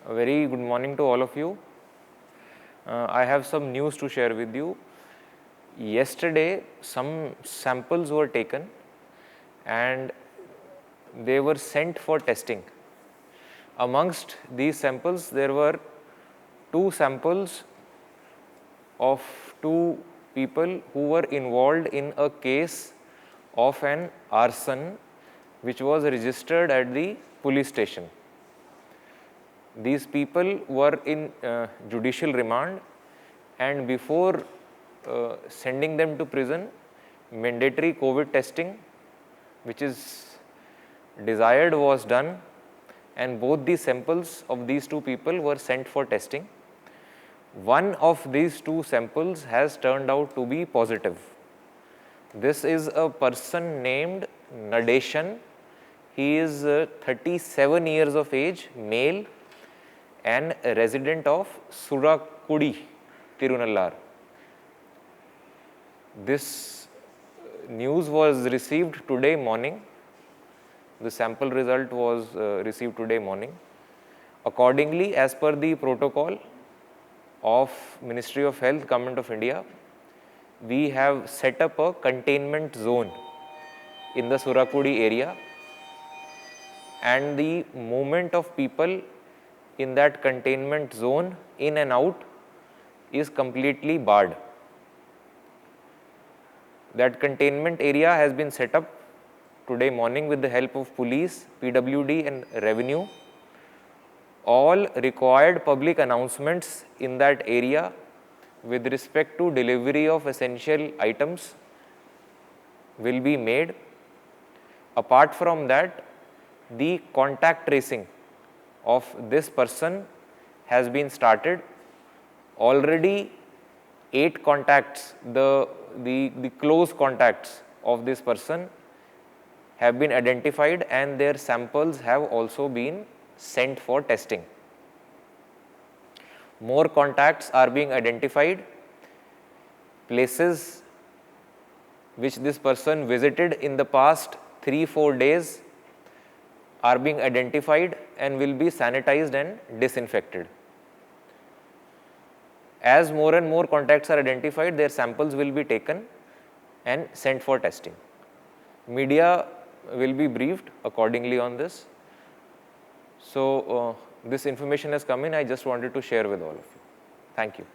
A very good morning to all of you. I have some news to share with you. Yesterday, some samples were taken and they were sent for testing. Amongst these samples, there were 2 samples of 2 people who were involved in a case of an arson which was registered at the police station. These people were in judicial remand, and before sending them to prison, mandatory COVID testing, which is desired, was done, and both the samples of these 2 people were sent for testing. One of these 2 samples has turned out to be positive. This is a person named Nadeshan. He is 37 years of age, male, and a resident of Surakudi, Tirunallar. This news was received today morning. The sample result was received today morning. Accordingly, as per the protocol of Ministry of Health, Government of India, we have set up a containment zone in the Surakudi area, and the movement of people in that containment zone in and out is completely barred. That containment area has been set up today morning with the help of police, PWD and revenue. All required public announcements in that area with respect to delivery of essential items will be made. Apart from that, the contact tracing of this person has been started. Already 8 contacts, the close contacts of this person have been identified, and their samples have also been sent for testing. More contacts are being identified. Places which this person visited in the past 3-4 days are being identified and will be sanitized and disinfected. As more and more contacts are identified, their samples will be taken and sent for testing. Media will be briefed accordingly on this. So, this information has come in. I just wanted to share with all of you. Thank you.